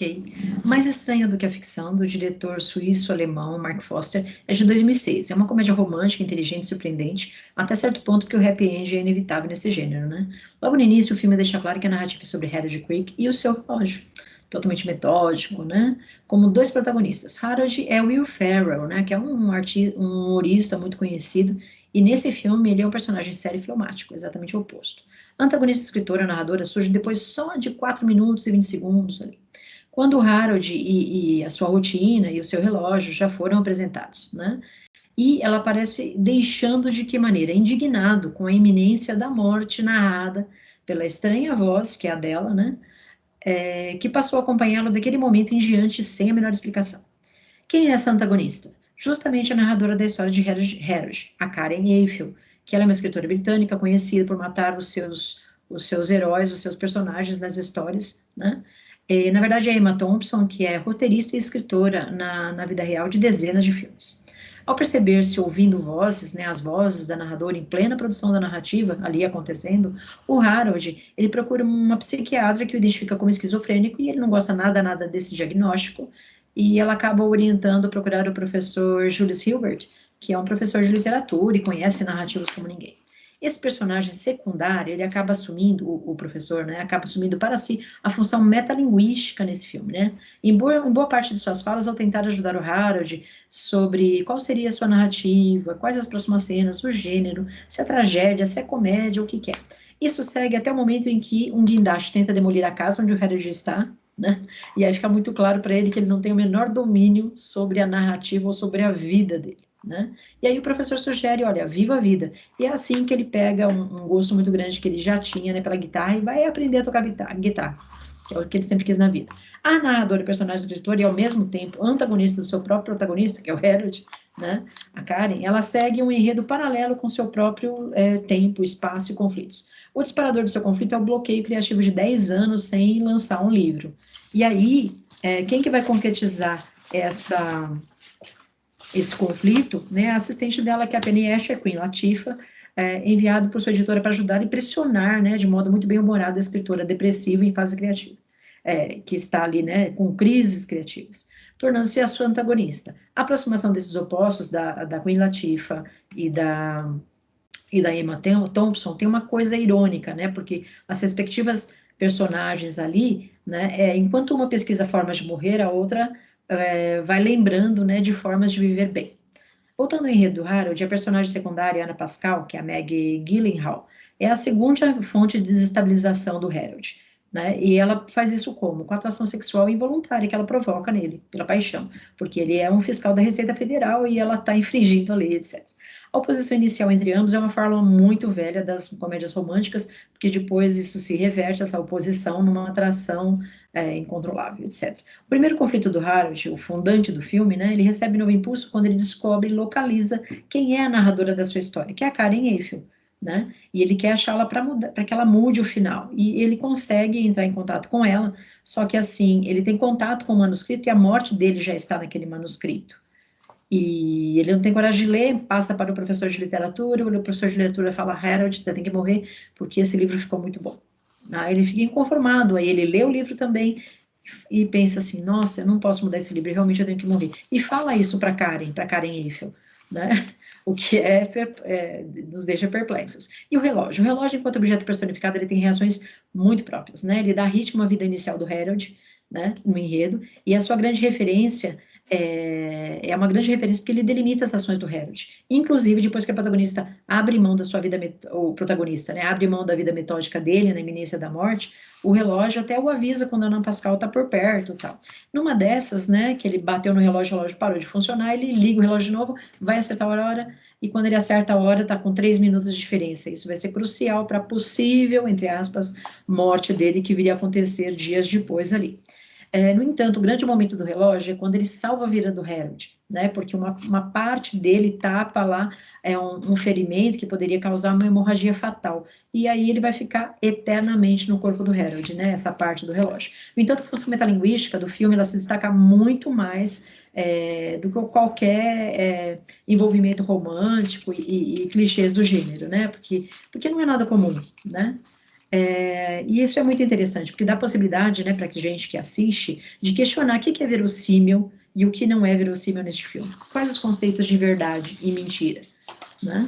ok. Mais estranha do que a ficção, do diretor suíço-alemão Mark Foster, é de 2006. É uma comédia romântica, inteligente e surpreendente, até certo ponto que o happy end é inevitável nesse gênero, né? Logo no início, o filme deixa claro que a narrativa é sobre Harold Creek e o seu relógio. Totalmente metódico, né? Como dois protagonistas. Harold é Will Ferrell, né? Que é um humorista muito conhecido, e nesse filme ele é um personagem sério e filmático, exatamente o oposto. A antagonista escritora, narradora, surge depois só de 4 minutos e 20 segundos ali. Quando o Harold e a sua rotina e o seu relógio já foram apresentados, né? E ela aparece deixando de que maneira? Indignado com a iminência da morte narrada pela estranha voz, que é a dela, né? Que passou a acompanhá-lo daquele momento em diante sem a menor explicação. Quem é essa antagonista? Justamente a narradora da história de Harold, a Karen Eiffel, que ela é uma escritora britânica conhecida por matar os seus heróis, os seus personagens nas histórias, né? Na verdade, é a Emma Thompson, que é roteirista e escritora na vida real de dezenas de filmes. Ao perceber-se ouvindo vozes, né, as vozes da narradora em plena produção da narrativa, ali acontecendo, o Harold, ele procura uma psiquiatra que o identifica como esquizofrênico e ele não gosta nada desse diagnóstico, e ela acaba orientando a procurar o professor Julius Hilbert, que é um professor de literatura e conhece narrativas como ninguém. Esse personagem secundário, ele acaba assumindo, o professor, né, acaba assumindo para si a função metalinguística nesse filme, né, em boa parte de suas falas, ao tentar ajudar o Harold sobre qual seria a sua narrativa, quais as próximas cenas, o gênero, se é tragédia, se é comédia, o que é. Isso segue até o momento em que um guindaste tenta demolir a casa onde o Harold está, né, e aí fica muito claro para ele que ele não tem o menor domínio sobre a narrativa ou sobre a vida dele, né? E aí o professor sugere, olha, viva a vida. E é assim que ele pega um gosto muito grande que ele já tinha, né, pela guitarra e vai aprender a tocar guitarra, que é o que ele sempre quis na vida. A narradora, personagem do escritor e ao mesmo tempo antagonista do seu próprio protagonista, que é o Harold, né, a Karen, ela segue um enredo paralelo com seu próprio tempo, espaço e conflitos. O disparador do seu conflito é o bloqueio criativo de 10 anos sem lançar um livro. E aí, quem que vai concretizar esse conflito, né, a assistente dela, que é a Penny Asher, Queen Latifah, enviado por sua editora para ajudar e pressionar, né, de modo muito bem-humorado, a escritora depressiva em fase criativa, que está ali, né, com crises criativas, tornando-se a sua antagonista. A aproximação desses opostos, da Queen Latifah e da Emma Thompson, tem uma coisa irônica, né, porque as respectivas personagens ali, né, enquanto uma pesquisa formas de morrer, a outra vai lembrando, né, de formas de viver bem. Voltando ao enredo do Harold, a personagem secundária, Ana Pascal, que é a Maggie Gyllenhaal, é a segunda fonte de desestabilização do Harold, né? E ela faz isso como? Com a atração sexual involuntária que ela provoca nele, pela paixão, porque ele é um fiscal da Receita Federal e ela está infringindo a lei, etc. A oposição inicial entre ambos é uma fórmula muito velha das comédias românticas, porque depois isso se reverte, essa oposição, numa atração incontrolável, etc. O primeiro conflito do Harold, o fundante do filme, né, ele recebe novo impulso quando ele descobre e localiza quem é a narradora da sua história, que é a Karen Eiffel, né, e ele quer achá-la para que ela mude o final, e ele consegue entrar em contato com ela, só que assim, ele tem contato com o manuscrito e a morte dele já está naquele manuscrito. E ele não tem coragem de ler, passa para o professor de literatura, o professor de literatura fala, Harold, você tem que morrer, porque esse livro ficou muito bom. Aí ele fica inconformado, aí ele lê o livro também e pensa assim, nossa, eu não posso mudar esse livro, realmente eu tenho que morrer. E fala isso para Karen Eiffel, né? O que nos deixa perplexos. E o relógio, enquanto objeto personificado, ele tem reações muito próprias, né? Ele dá ritmo à vida inicial do Harold, né, no enredo, e a sua grande referência é uma grande referência porque ele delimita as ações do Harold. Inclusive, depois que a protagonista abre mão da sua vida, o protagonista, né, abre mão da vida metódica dele, na iminência da morte, o relógio até o avisa quando a Ana Pascal está por perto, tal. Numa dessas, né, que ele bateu no relógio, o relógio parou de funcionar, ele liga o relógio de novo, vai acertar a hora, e quando ele acerta a hora, está com 3 minutos de diferença. Isso vai ser crucial para a possível, entre aspas, morte dele, que viria a acontecer dias depois ali. No entanto, o grande momento do relógio é quando ele salva a vida do Harold, né? Porque uma parte dele tapa lá um ferimento que poderia causar uma hemorragia fatal. E aí ele vai ficar eternamente no corpo do Harold, né? Essa parte do relógio. No entanto, a função metalinguística do filme ela se destaca muito mais do que qualquer envolvimento romântico e clichês do gênero, né? Porque não é nada comum, né? E isso é muito interessante, porque dá a possibilidade, né, para que gente que assiste, de questionar o que é verossímil e o que não é verossímil neste filme. Quais os conceitos de verdade e mentira, né?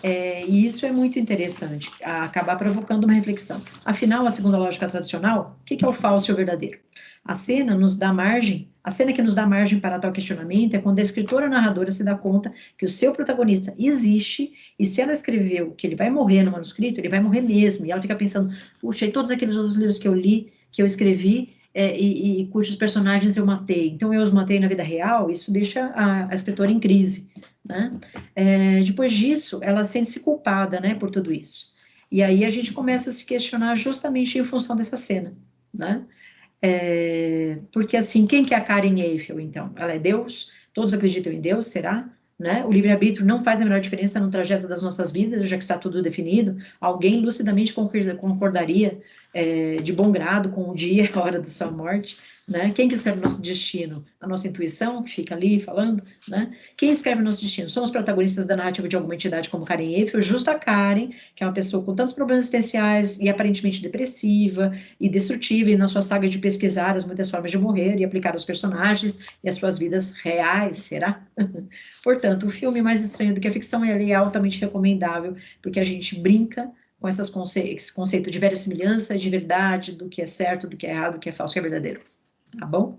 E isso é muito interessante, acabar provocando uma reflexão. Afinal, a segunda lógica tradicional, o que é o falso e o verdadeiro? A cena que nos dá margem para tal questionamento é quando a escritora narradora se dá conta que o seu protagonista existe, e se ela escreveu que ele vai morrer no manuscrito, ele vai morrer mesmo, e ela fica pensando, puxa, e todos aqueles outros livros que eu li, que eu escrevi, e cujos personagens eu matei, então eu os matei na vida real, isso deixa a escritora em crise, né? Depois disso, ela sente-se culpada, né, por tudo isso. E aí a gente começa a se questionar justamente em função dessa cena, né? Porque assim, quem que é a Karen Eiffel, então? Ela é Deus? Todos acreditam em Deus, será? Né? O livre-arbítrio não faz a menor diferença no trajeto das nossas vidas, já que está tudo definido. Alguém lucidamente concordaria de bom grado com o dia, a hora da sua morte, né? Quem que escreve o nosso destino? A nossa intuição, que fica ali falando, né? Quem escreve o nosso destino? São os protagonistas da narrativa de alguma entidade como Karen Eiffel, justo a Karen, que é uma pessoa com tantos problemas existenciais e aparentemente depressiva e destrutiva, e na sua saga de pesquisar as muitas formas de morrer e aplicar os personagens e as suas vidas reais, será? Portanto, o filme Mais Estranho do que a Ficção ele é altamente recomendável, porque a gente brinca com esse conceito de verossimilhança, de verdade, do que é certo, do que é errado, do que é falso, do que é verdadeiro. Tá bom?